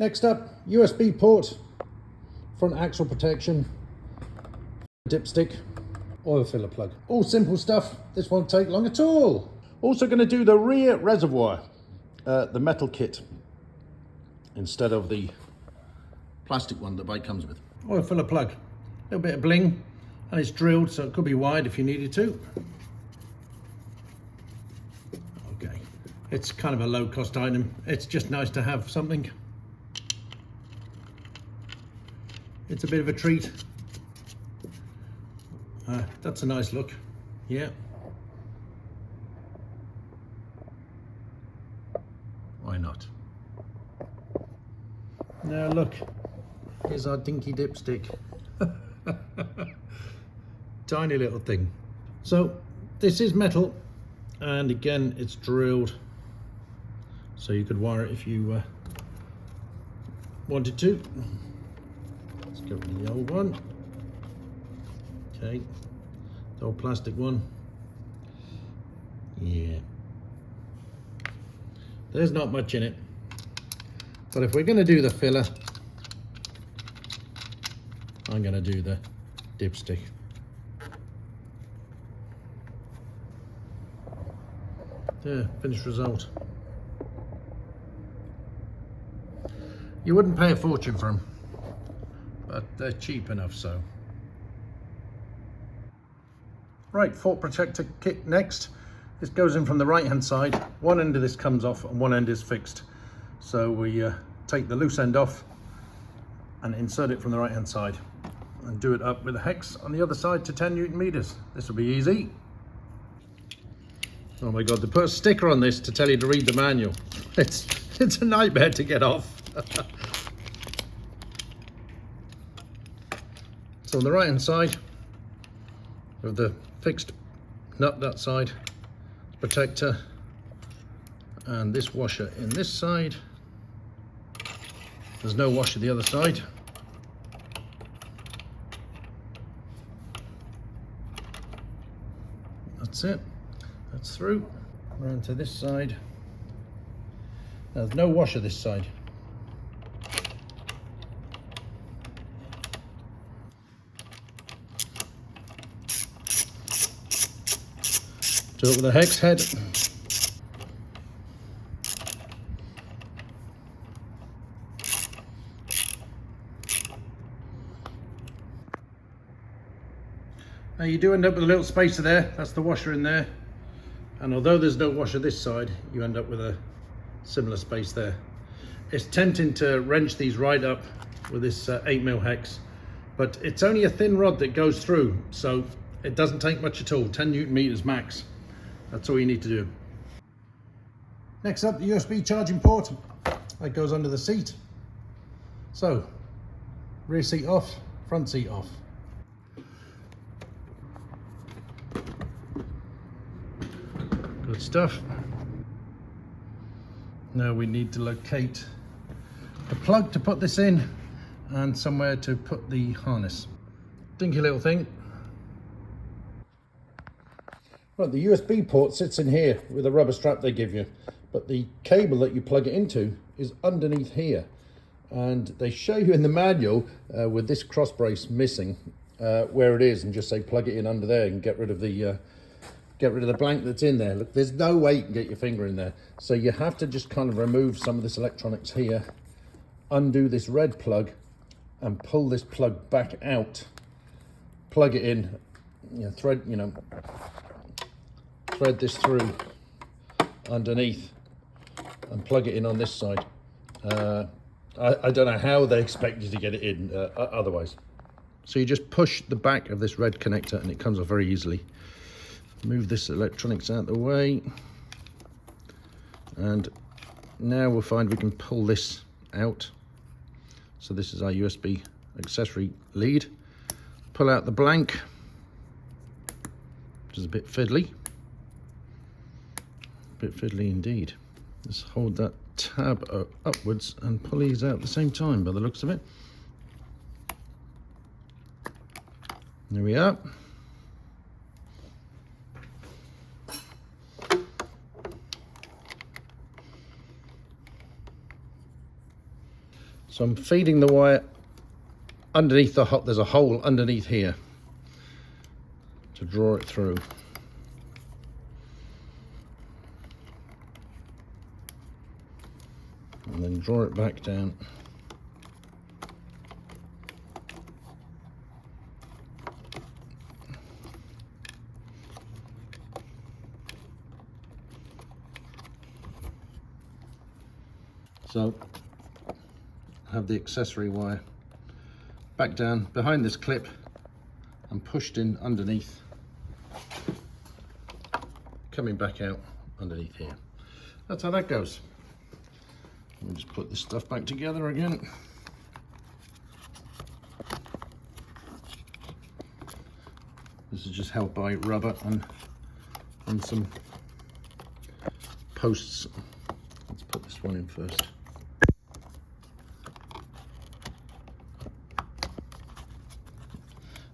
Next up, USB port, front axle protection, dipstick, oil filler plug. All simple stuff. This won't take long at all. Also going to do the rear reservoir, the metal kit, instead of the plastic one the bike comes with. Oil filler plug, a little bit of bling, and it's drilled so it could be wide if you needed to. Okay, it's kind of a low cost item. It's just nice to have something. It's a bit of a treat. That's a nice look. Yeah. Why not? Now look, here's our dinky dipstick. Tiny little thing. So this is metal, and again it's drilled, so you could wire it if you wanted to. Let's go with the old one. Okay, the old plastic one. Yeah, there's not much in it, but if we're going to do the filler, I'm going to do the dipstick. There, finished result. You wouldn't pay a fortune for them, but they're cheap enough so. Right, fork protector kit next. This goes in from the right hand side. One end of this comes off and one end is fixed. So we take the loose end off and insert it from the right hand side and do it up with a hex on the other side to 10 Newton meters. This will be easy. Oh my God, they put a sticker on this to tell you to read the manual. It's a nightmare to get off. So on the right hand side of the fixed nut that side, protector, and this washer in this side. There's no washer the other side. That's it. That's through. Round to this side. There's no washer this side. Do it with a hex head. Now you do end up with a little spacer there. That's the washer in there. And although there's no washer this side, you end up with a similar space there. It's tempting to wrench these right up with this 8mm hex, but it's only a thin rod that goes through, so it doesn't take much at all. 10 Newton meters max. That's all you need to do. Next up, the USB charging port. That goes under the seat. So, rear seat off, front seat off. Good stuff. Now we need to locate the plug to put this in and somewhere to put the harness. Dinky little thing. Right, the USB port sits in here with a rubber strap they give you, but the cable that you plug it into is underneath here. And they show you in the manual with this cross brace missing where it is, and just say plug it in under there and get rid of the blank that's in there. Look, there's no way you can get your finger in there. So you have to just kind of remove some of this electronics here, undo this red plug and pull this plug back out, plug it in, thread this through underneath and plug it in on this side. I don't know how they expect you to get it in otherwise. So you just push the back of this red connector and it comes off very easily. Move this electronics out of the way, and now we'll find we can pull this out. So this is our USB accessory lead. Pull out the blank, which is a bit fiddly. Indeed. Let's hold that tab upwards and pull these out at the same time by the looks of it. There we are. So I'm feeding the wire underneath the hot. There's a hole underneath here to draw it through. And then draw it back down. So I have the accessory wire back down behind this clip and pushed in underneath, coming back out underneath here. That's how that goes. Let me just put this stuff back together again. This is just held by rubber and some posts. Let's put this one in first.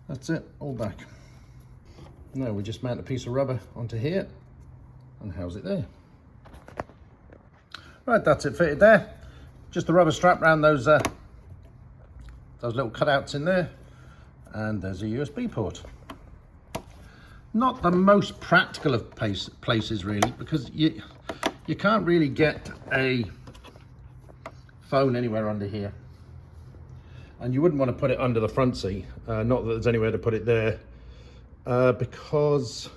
That's it, all back. Now we just mount a piece of rubber onto here and house it there. Right, that's it fitted there. Just the rubber strap around those little cutouts in there, and there's a USB port. Not the most practical of places really, because you can't really get a phone anywhere under here. And you wouldn't want to put it under the front seat, not that there's anywhere to put it there, because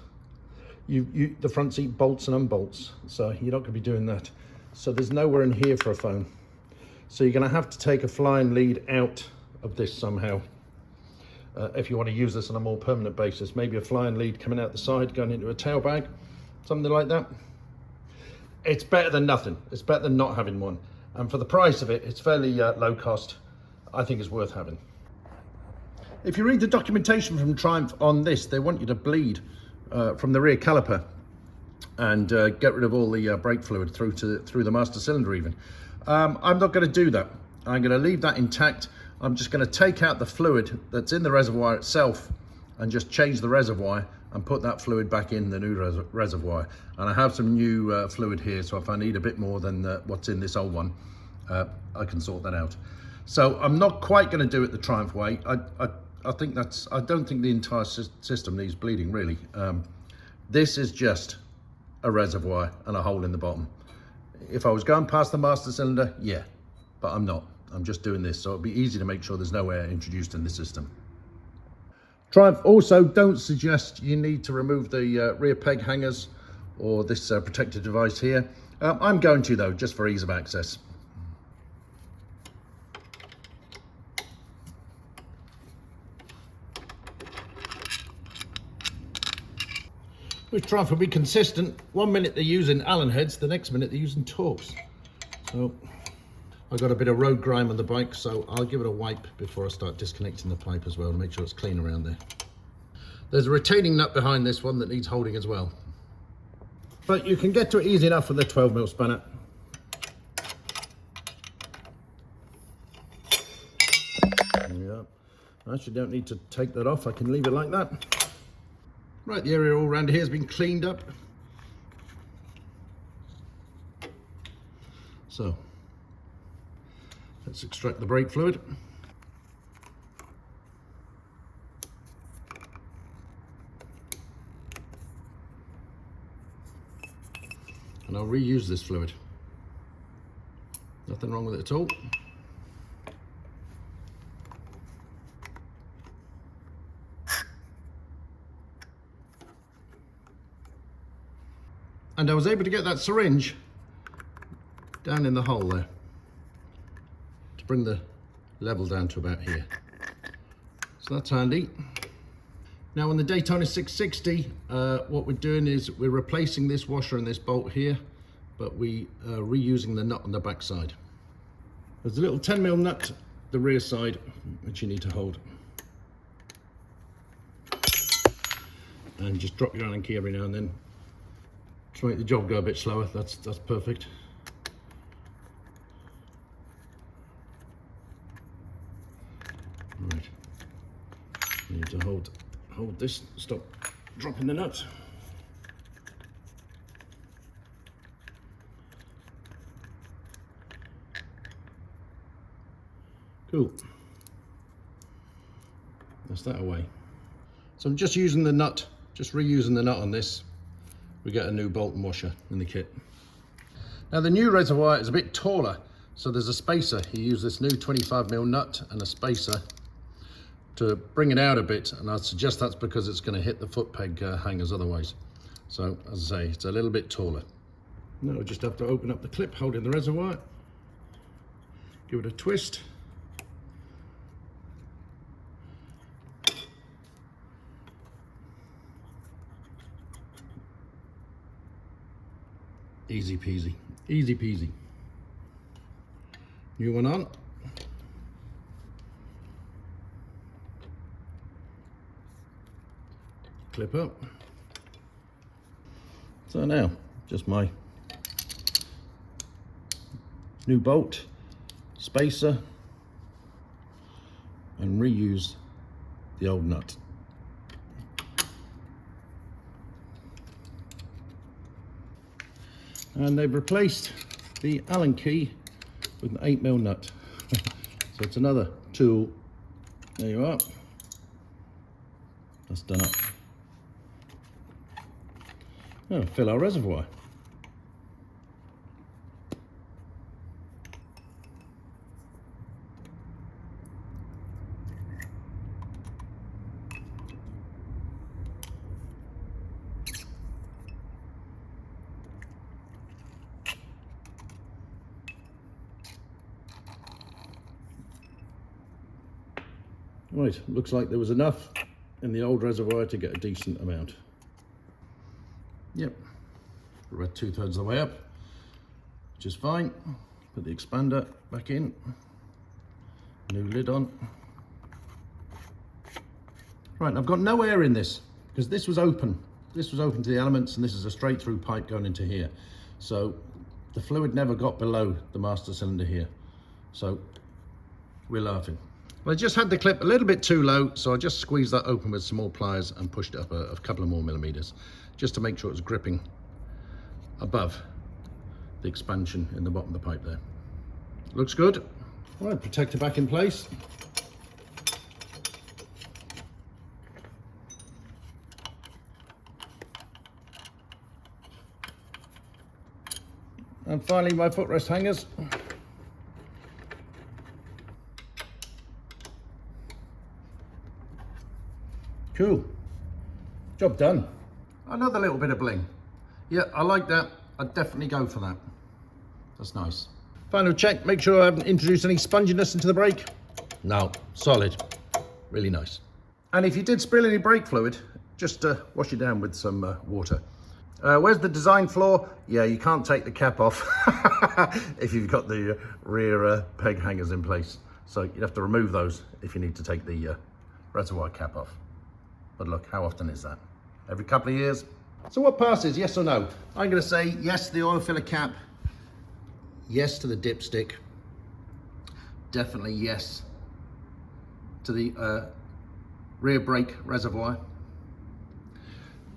the front seat bolts and unbolts, so you're not going to be doing that. So there's nowhere in here for a phone. So you're going to have to take a flying lead out of this somehow, if you want to use this on a more permanent basis. Maybe a flying lead coming out the side, going into a tail bag, something like that. It's better than nothing. It's better than not having one. And for the price of it, it's fairly low cost. I think it's worth having. If you read the documentation from Triumph on this, they want you to bleed from the rear caliper and get rid of all the brake fluid through the master cylinder even. I'm not going to do that. I'm going to leave that intact. I'm just going to take out the fluid that's in the reservoir itself and just change the reservoir and put that fluid back in the new reservoir. And I have some new fluid here, so if I need a bit more than what's in this old one, I can sort that out. So I'm not quite going to do it the Triumph way. I think I don't think the entire system needs bleeding really. This is just a reservoir and a hole in the bottom. If I was going past the master cylinder, yeah, but I'm not. I'm just doing this, so it'll be easy to make sure there's no air introduced in the system. Triumph also don't suggest you need to remove the rear peg hangers or this protective device here. I'm going to though, just for ease of access. With Triumph will be consistent. 1 minute they're using Allen heads, the next minute they're using Torx. So I got a bit of road grime on the bike, so I'll give it a wipe before I start disconnecting the pipe as well to make sure it's clean around there. There's a retaining nut behind this one that needs holding as well. But you can get to it easy enough with a 12mm spanner. Yeah, I actually don't need to take that off, I can leave it like that. Right, the area all around here has been cleaned up. So, let's extract the brake fluid. And I'll reuse this fluid. Nothing wrong with it at all. And I was able to get that syringe down in the hole there to bring the level down to about here. So that's handy. Now on the Daytona 660, what we're doing is we're replacing this washer and this bolt here, but we are reusing the nut on the back side. There's a little 10mm nut, the rear side, which you need to hold. And just drop your Allen key every now and then to make the job go a bit slower. That's perfect. Right. You need to hold this, stop dropping the nut. Cool. That's that away. So I'm just using the nut, just reusing the nut on this. We get a new bolt and washer in the kit. Now the new Reservoir is a bit taller, so there's a spacer. You use this new 25mm nut and a spacer to bring it out a bit, and I suggest that's because it's going to hit the foot peg hangers otherwise. So as I say, it's a little bit taller. Now I just have to open up the clip holding the Reservoir, give it a twist. Easy peasy, easy peasy. New one on. Clip up. So now, just my new bolt, spacer, and reuse the old nut. And they've replaced the Allen key with an 8mm nut. So it's another tool. There you are. That's done up. Now fill our reservoir. Right, looks like there was enough in the old reservoir to get a decent amount. Yep, we're about 2/3 of the way up, which is fine. Put the expander back in, new lid on. Right, and I've got no air in this because this was open. This was open to the elements, and this is a straight through pipe going into here. So the fluid never got below the master cylinder here. So we're laughing. Well, I just had the clip a little bit too low, so I just squeezed that open with some more pliers and pushed it up a couple of more millimeters, just to make sure it was gripping above the expansion in the bottom of the pipe there. Looks good. All right, protector back in place. And finally, my footrest hangers. Cool, job done. Another little bit of bling. Yeah, I like that. I'd definitely go for that. That's nice. Final check, make sure I haven't introduced any sponginess into the brake. No, solid, really nice. And if you did spill any brake fluid, just wash it down with some water. Where's the design flaw? Yeah, you can't take the cap off if you've got the rear peg hangers in place. So you'd have to remove those if you need to take the reservoir cap off. But look, how often is that? Every couple of years? So what passes, yes or no? I'm gonna say yes to the oil filler cap, yes to the dipstick, definitely yes to the rear brake reservoir,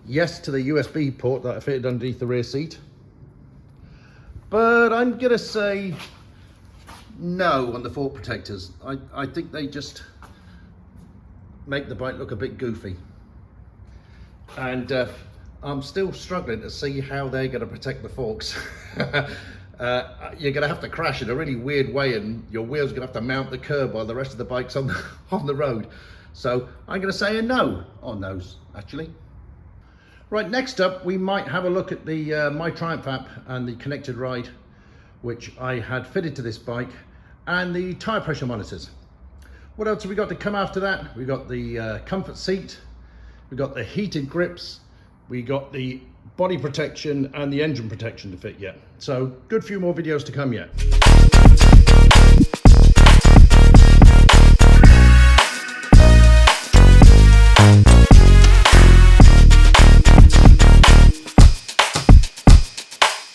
yes to the USB port that I fitted underneath the rear seat, but I'm gonna say no on the fork protectors. I think they just make the bike look a bit goofy. And I'm still struggling to see how they're going to protect the forks. You're going to have to crash in a really weird way, and your wheel's going to have to mount the curb while the rest of the bike's on the road. So I'm going to say a no on those, actually. Right, next up, we might have a look at the My Triumph app and the connected ride, which I had fitted to this bike, and the tyre pressure monitors. What else have we got to come after that? We got the comfort seat. We got the heated grips, we got the body protection and the engine protection to fit yet. So good few more videos to come yet.